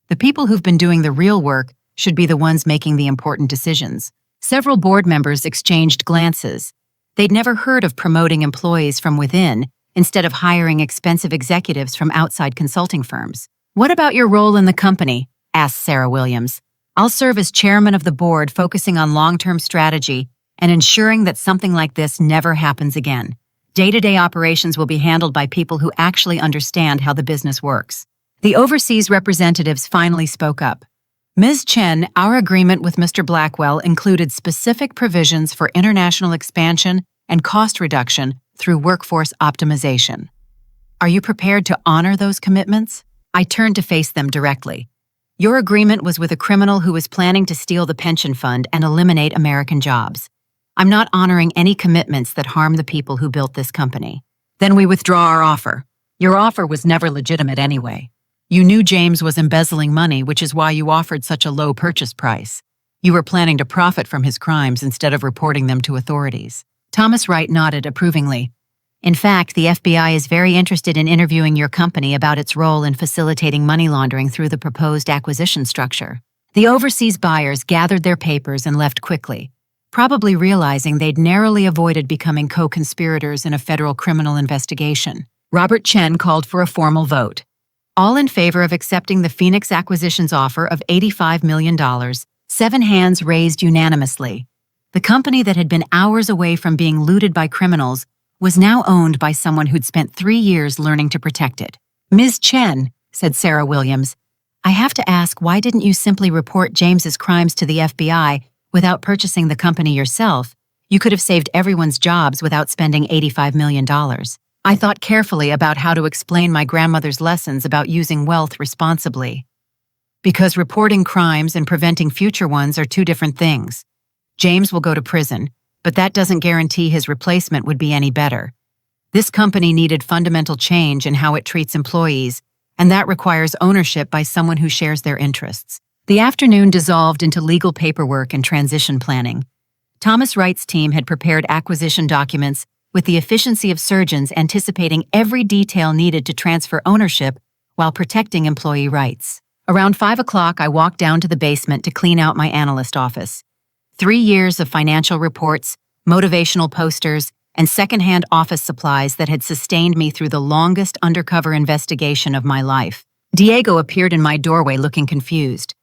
The people who've been doing the real work should be the ones making the important decisions. Several board members exchanged glances. They'd never heard of promoting employees from within instead of hiring expensive executives from outside consulting firms. What about your role in the company? Asked Sarah Williams. I'll serve as chairman of the board, focusing on long-term strategy and ensuring that something like this never happens again. Day-to-day operations will be handled by people who actually understand how the business works. The overseas representatives finally spoke up. Ms. Chen, our agreement with Mr. Blackwell included specific provisions for international expansion and cost reduction through workforce optimization. Are you prepared to honor those commitments? I turned to face them directly. Your agreement was with a criminal who was planning to steal the pension fund and eliminate American jobs. I'm not honoring any commitments that harm the people who built this company. Then we withdraw our offer. Your offer was never legitimate anyway. You knew James was embezzling money, which is why you offered such a low purchase price. You were planning to profit from his crimes instead of reporting them to authorities. Thomas Wright nodded approvingly. In fact, the FBI is very interested in interviewing your company about its role in facilitating money laundering through the proposed acquisition structure. The overseas buyers gathered their papers and left quickly, probably realizing they'd narrowly avoided becoming co-conspirators in a federal criminal investigation. Robert Chen called for a formal vote. All in favor of accepting the Phoenix Acquisitions offer of $85 million, 7 hands raised unanimously. The company that had been hours away from being looted by criminals was now owned by someone who'd spent 3 years learning to protect it. Ms. Chen, said Sarah Williams, I have to ask, why didn't you simply report James's crimes to the FBI without purchasing the company yourself? You could have saved everyone's jobs without spending $85 million. I thought carefully about how to explain my grandmother's lessons about using wealth responsibly. Because reporting crimes and preventing future ones are 2 different things. James will go to prison, but that doesn't guarantee his replacement would be any better. This company needed fundamental change in how it treats employees, and that requires ownership by someone who shares their interests. The afternoon dissolved into legal paperwork and transition planning. Thomas Wright's team had prepared acquisition documents with the efficiency of surgeons anticipating every detail needed to transfer ownership while protecting employee rights. Around 5 o'clock, I walked down to the basement to clean out my analyst office. 3 years of financial reports, motivational posters, and secondhand office supplies that had sustained me through the longest undercover investigation of my life. Diego appeared in my doorway looking confused.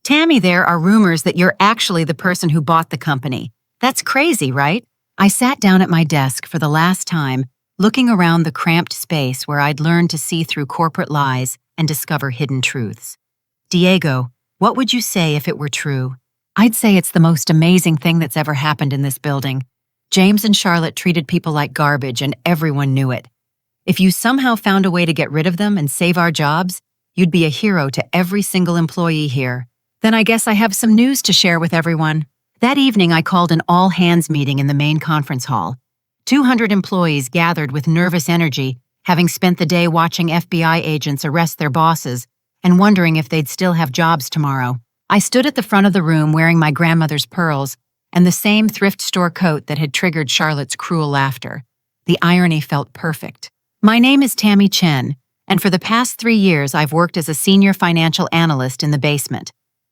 Tammy, there are rumors that you're actually the person who bought the company. That's crazy, right? I sat down at my desk for the last time, looking around the cramped space where I'd learned to see through corporate lies and discover hidden truths. Diego, what would you say if it were true? I'd say it's the most amazing thing that's ever happened in this building. James and Charlotte treated people like garbage, and everyone knew it. If you somehow found a way to get rid of them and save our jobs, you'd be a hero to every single employee here. Then I guess I have some news to share with everyone. That evening, I called an all-hands meeting in the main conference hall. 200 employees gathered with nervous energy, having spent the day watching FBI agents arrest their bosses and wondering if they'd still have jobs tomorrow. I stood at the front of the room wearing my grandmother's pearls and the same thrift store coat that had triggered Charlotte's cruel laughter. The irony felt perfect. My name is Tammy Chen, and for the past 3 years I've worked as a senior financial analyst in the basement.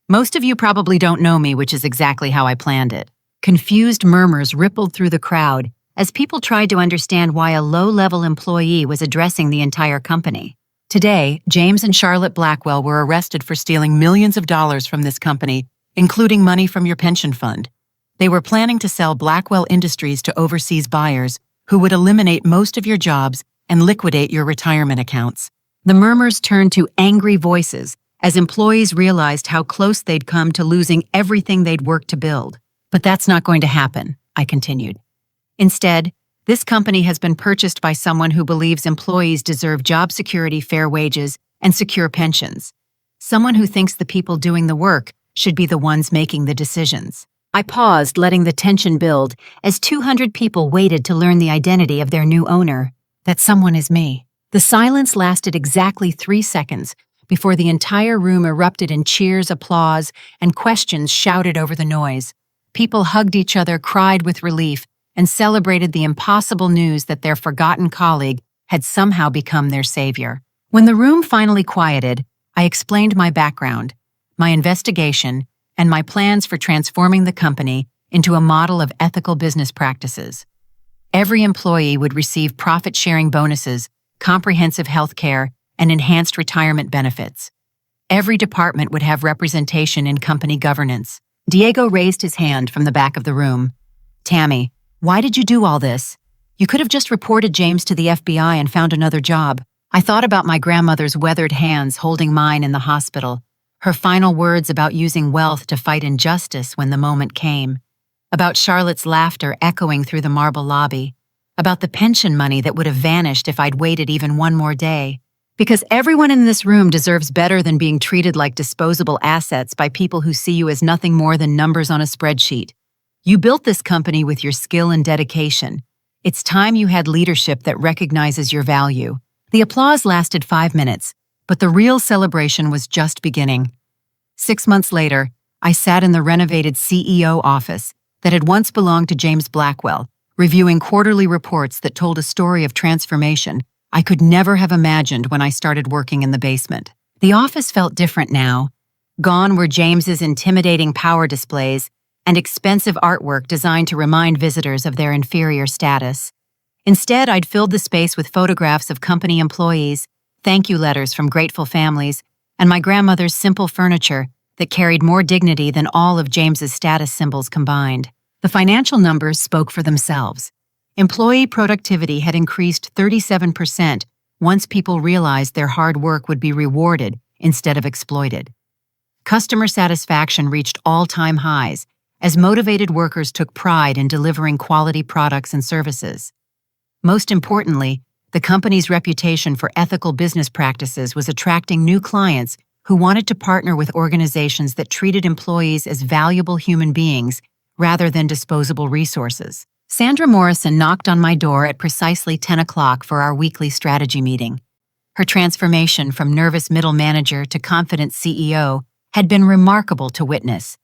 Most of you probably don't know me, which is exactly how I planned it. Confused murmurs rippled through the crowd as people tried to understand why a low-level employee was addressing the entire company. Today, James and Charlotte Blackwell were arrested for stealing millions of dollars from this company, including money from your pension fund. They were planning to sell Blackwell Industries to overseas buyers who would eliminate most of your jobs and liquidate your retirement accounts. The murmurs turned to angry voices as employees realized how close they'd come to losing everything they'd worked to build. But that's not going to happen, I continued. Instead, this company has been purchased by someone who believes employees deserve job security, fair wages, and secure pensions. Someone who thinks the people doing the work should be the ones making the decisions. I paused, letting the tension build, as 200 people waited to learn the identity of their new owner. That someone is me. The silence lasted exactly 3 seconds before the entire room erupted in cheers, applause, and questions shouted over the noise. People hugged each other, cried with relief, and celebrated the impossible news that their forgotten colleague had somehow become their savior. When the room finally quieted, I explained my background, my investigation, and my plans for transforming the company into a model of ethical business practices. Every employee would receive profit-sharing bonuses, comprehensive health care, and enhanced retirement benefits. Every department would have representation in company governance. Diego raised his hand from the back of the room. Tammy, why did you do all this? You could have just reported James to the FBI and found another job. I thought about my grandmother's weathered hands holding mine in the hospital, her final words about using wealth to fight injustice when the moment came, about Charlotte's laughter echoing through the marble lobby, about the pension money that would have vanished if I'd waited even one more day. Because everyone in this room deserves better than being treated like disposable assets by people who see you as nothing more than numbers on a spreadsheet. You built this company with your skill and dedication. It's time you had leadership that recognizes your value. The applause lasted 5 minutes, but the real celebration was just beginning. 6 months later, I sat in the renovated CEO office that had once belonged to James Blackwell, reviewing quarterly reports that told a story of transformation I could never have imagined when I started working in the basement. The office felt different now. Gone were James's intimidating power displays and expensive artwork designed to remind visitors of their inferior status. Instead, I'd filled the space with photographs of company employees, thank you letters from grateful families, and my grandmother's simple furniture that carried more dignity than all of James's status symbols combined. The financial numbers spoke for themselves. Employee productivity had increased 37% once people realized their hard work would be rewarded instead of exploited. Customer satisfaction reached all-time highs as motivated workers took pride in delivering quality products and services. Most importantly, the company's reputation for ethical business practices was attracting new clients who wanted to partner with organizations that treated employees as valuable human beings rather than disposable resources. Sandra Morrison knocked on my door at precisely 10 o'clock for our weekly strategy meeting. Her transformation from nervous middle manager to confident CEO had been remarkable to witness.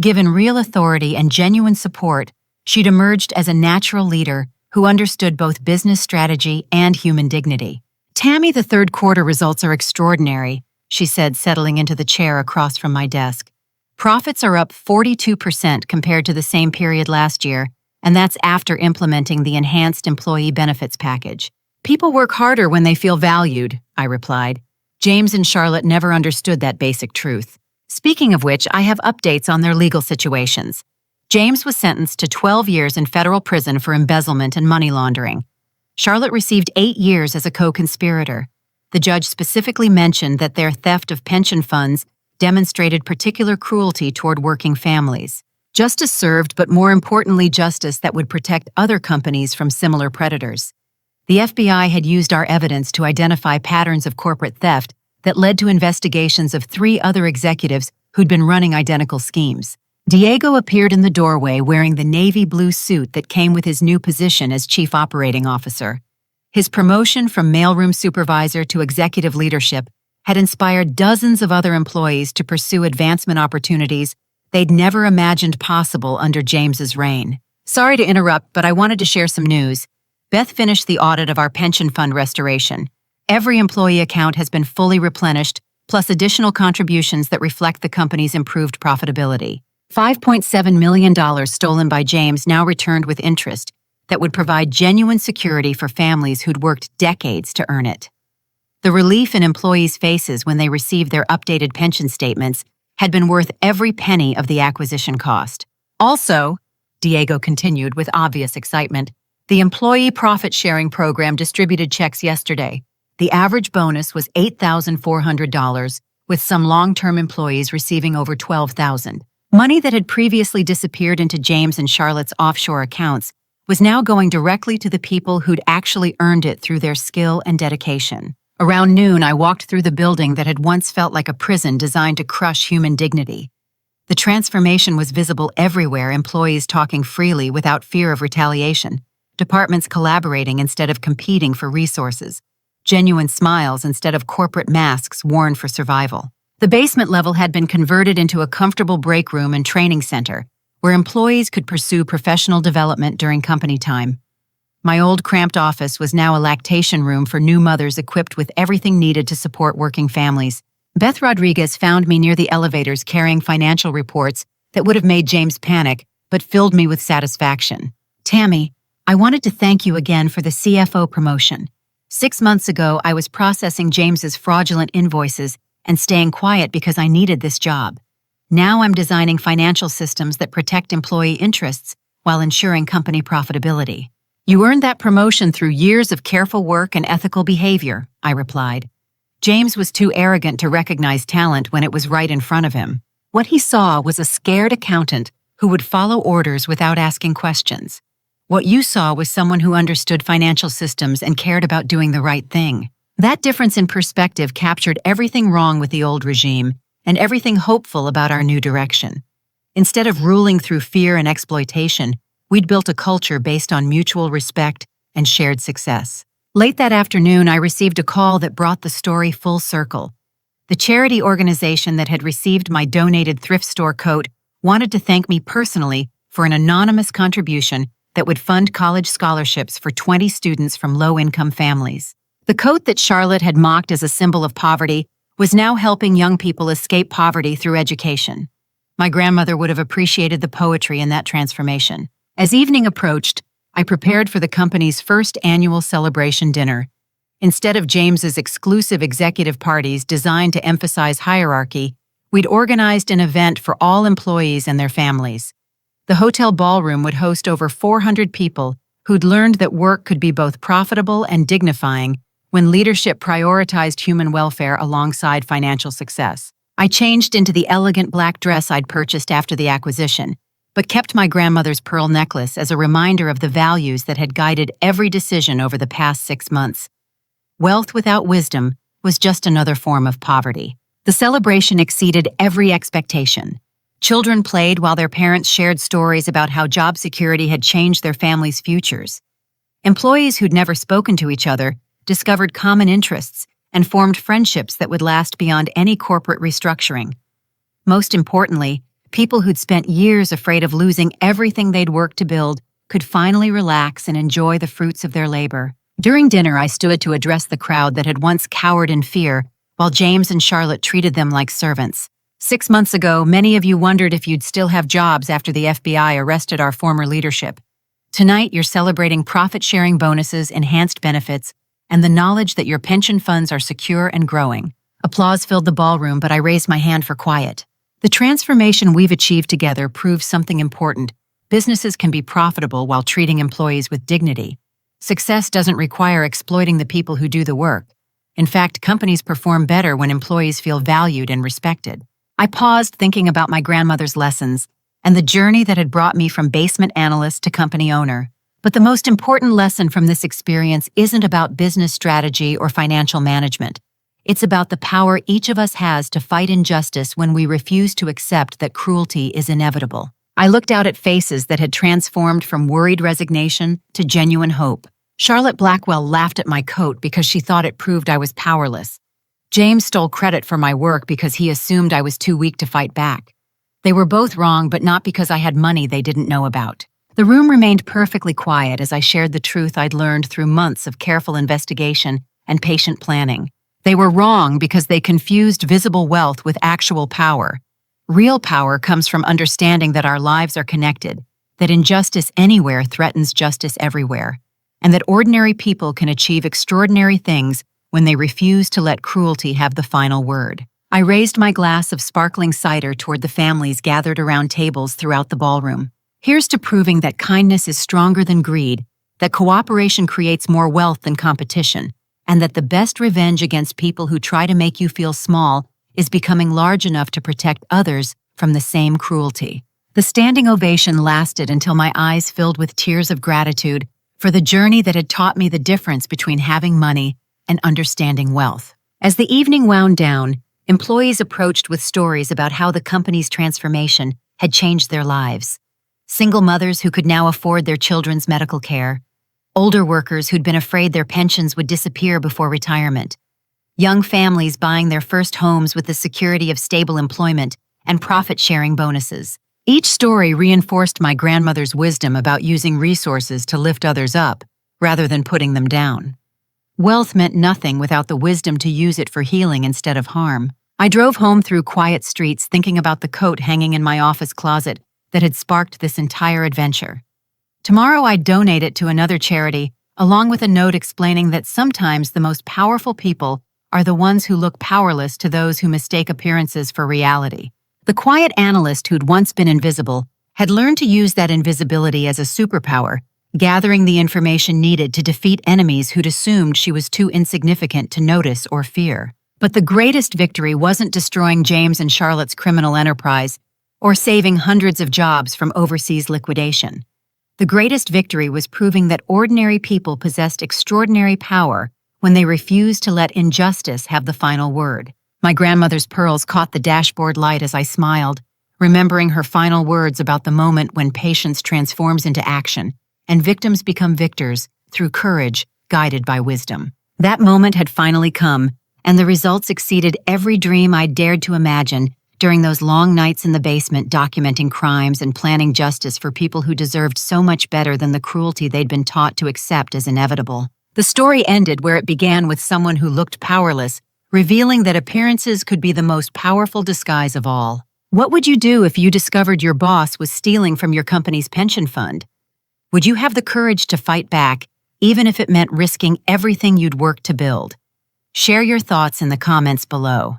Given real authority and genuine support, she'd emerged as a natural leader who understood both business strategy and human dignity. Tammy, the third quarter results are extraordinary, she said, settling into the chair across from my desk. Profits are up 42% compared to the same period last year, and that's after implementing the enhanced employee benefits package. People work harder when they feel valued, I replied. James and Charlotte never understood that basic truth. Speaking of which, I have updates on their legal situations. James was sentenced to 12 years in federal prison for embezzlement and money laundering. Charlotte received 8 years as a co-conspirator. The judge specifically mentioned that their theft of pension funds demonstrated particular cruelty toward working families. Justice served, but more importantly, justice that would protect other companies from similar predators. The FBI had used our evidence to identify patterns of corporate theft that led to investigations of 3 other executives who'd been running identical schemes. Diego appeared in the doorway wearing the navy blue suit that came with his new position as Chief Operating Officer. His promotion from mailroom supervisor to executive leadership had inspired dozens of other employees to pursue advancement opportunities they'd never imagined possible under James's reign. Sorry to interrupt, but I wanted to share some news. Beth finished the audit of our pension fund restoration. Every employee account has been fully replenished, plus additional contributions that reflect the company's improved profitability. $5.7 million stolen by James now returned with interest that would provide genuine security for families who'd worked decades to earn it. The relief in employees' faces when they received their updated pension statements had been worth every penny of the acquisition cost. Also, Diego continued with obvious excitement, the employee profit-sharing program distributed checks yesterday. The average bonus was $8,400, with some long-term employees receiving over $12,000. Money that had previously disappeared into James and Charlotte's offshore accounts was now going directly to the people who'd actually earned it through their skill and dedication. Around noon, I walked through the building that had once felt like a prison designed to crush human dignity. The transformation was visible everywhere, employees talking freely without fear of retaliation, departments collaborating instead of competing for resources, genuine smiles instead of corporate masks worn for survival. The basement level had been converted into a comfortable break room and training center, where employees could pursue professional development during company time. My old cramped office was now a lactation room for new mothers equipped with everything needed to support working families. Beth Rodriguez found me near the elevators carrying financial reports that would have made James panic, but filled me with satisfaction. Tammy, I wanted to thank you again for the CFO promotion. 6 months ago, I was processing James's fraudulent invoices and staying quiet because I needed this job. Now I'm designing financial systems that protect employee interests while ensuring company profitability. You earned that promotion through years of careful work and ethical behavior, I replied. James was too arrogant to recognize talent when it was right in front of him. What he saw was a scared accountant who would follow orders without asking questions. What you saw was someone who understood financial systems and cared about doing the right thing. That difference in perspective captured everything wrong with the old regime and everything hopeful about our new direction. Instead of ruling through fear and exploitation, we'd built a culture based on mutual respect and shared success. Late that afternoon, I received a call that brought the story full circle. The charity organization that had received my donated thrift store coat wanted to thank me personally for an anonymous contribution that would fund college scholarships for 20 students from low-income families. The coat that Charlotte had mocked as a symbol of poverty was now helping young people escape poverty through education. My grandmother would have appreciated the poetry in that transformation. As evening approached, I prepared for the company's first annual celebration dinner. Instead of James's exclusive executive parties designed to emphasize hierarchy, we'd organized an event for all employees and their families. The hotel ballroom would host over 400 people who'd learned that work could be both profitable and dignifying when leadership prioritized human welfare alongside financial success. I changed into the elegant black dress I'd purchased after the acquisition, but kept my grandmother's pearl necklace as a reminder of the values that had guided every decision over the past 6 months. Wealth without wisdom was just another form of poverty. The celebration exceeded every expectation. Children played while their parents shared stories about how job security had changed their families' futures. Employees who'd never spoken to each other discovered common interests and formed friendships that would last beyond any corporate restructuring. Most importantly, people who'd spent years afraid of losing everything they'd worked to build could finally relax and enjoy the fruits of their labor. During dinner, I stood to address the crowd that had once cowered in fear, while James and Charlotte treated them like servants. 6 months ago, many of you wondered if you'd still have jobs after the FBI arrested our former leadership. Tonight, you're celebrating profit-sharing bonuses, enhanced benefits, and the knowledge that your pension funds are secure and growing. Applause filled the ballroom, but I raised my hand for quiet. The transformation we've achieved together proves something important. Businesses can be profitable while treating employees with dignity. Success doesn't require exploiting the people who do the work. In fact, companies perform better when employees feel valued and respected. I paused thinking about my grandmother's lessons and the journey that had brought me from basement analyst to company owner. But the most important lesson from this experience isn't about business strategy or financial management. It's about the power each of us has to fight injustice when we refuse to accept that cruelty is inevitable. I looked out at faces that had transformed from worried resignation to genuine hope. Charlotte Blackwell laughed at my coat because she thought it proved I was powerless. James stole credit for my work because he assumed I was too weak to fight back. They were both wrong, but not because I had money they didn't know about. The room remained perfectly quiet as I shared the truth I'd learned through months of careful investigation and patient planning. They were wrong because they confused visible wealth with actual power. Real power comes from understanding that our lives are connected, that injustice anywhere threatens justice everywhere, and that ordinary people can achieve extraordinary things when they refuse to let cruelty have the final word. I raised my glass of sparkling cider toward the families gathered around tables throughout the ballroom. Here's to proving that kindness is stronger than greed, that cooperation creates more wealth than competition, and that the best revenge against people who try to make you feel small is becoming large enough to protect others from the same cruelty. The standing ovation lasted until my eyes filled with tears of gratitude for the journey that had taught me the difference between having money and understanding wealth. As the evening wound down, employees approached with stories about how the company's transformation had changed their lives. Single mothers who could now afford their children's medical care, older workers who'd been afraid their pensions would disappear before retirement, young families buying their first homes with the security of stable employment and profit-sharing bonuses. Each story reinforced my grandmother's wisdom about using resources to lift others up, rather than putting them down. Wealth meant nothing without the wisdom to use it for healing instead of harm. I drove home through quiet streets thinking about the coat hanging in my office closet that had sparked this entire adventure. Tomorrow I'd donate it to another charity, along with a note explaining that sometimes the most powerful people are the ones who look powerless to those who mistake appearances for reality. The quiet analyst who'd once been invisible had learned to use that invisibility as a superpower, gathering the information needed to defeat enemies who'd assumed she was too insignificant to notice or fear. But the greatest victory wasn't destroying James and Charlotte's criminal enterprise or saving hundreds of jobs from overseas liquidation. The greatest victory was proving that ordinary people possessed extraordinary power when they refused to let injustice have the final word. My grandmother's pearls caught the dashboard light as I smiled, remembering her final words about the moment when patience transforms into action and victims become victors through courage guided by wisdom. That moment had finally come, and the results exceeded every dream I'd dared to imagine during those long nights in the basement documenting crimes and planning justice for people who deserved so much better than the cruelty they'd been taught to accept as inevitable. The story ended where it began, with someone who looked powerless, revealing that appearances could be the most powerful disguise of all. What would you do if you discovered your boss was stealing from your company's pension fund? Would you have the courage to fight back, even if it meant risking everything you'd worked to build? Share your thoughts in the comments below.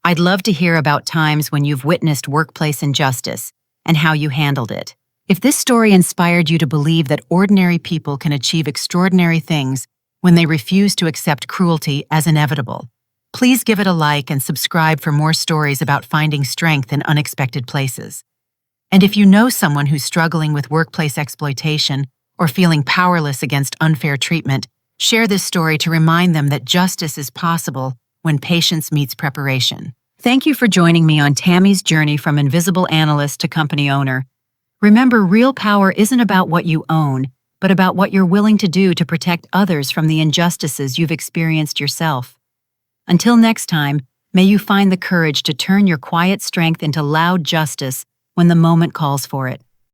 I'd love to hear about times when you've witnessed workplace injustice and how you handled it. If this story inspired you to believe that ordinary people can achieve extraordinary things when they refuse to accept cruelty as inevitable, please give it a like and subscribe for more stories about finding strength in unexpected places. And if you know someone who's struggling with workplace exploitation or feeling powerless against unfair treatment, share this story to remind them that justice is possible when patience meets preparation. Thank you for joining me on Tammy's journey from invisible analyst to company owner. Remember, real power isn't about what you own, but about what you're willing to do to protect others from the injustices you've experienced yourself. Until next time, may you find the courage to turn your quiet strength into loud justice when the moment calls for it.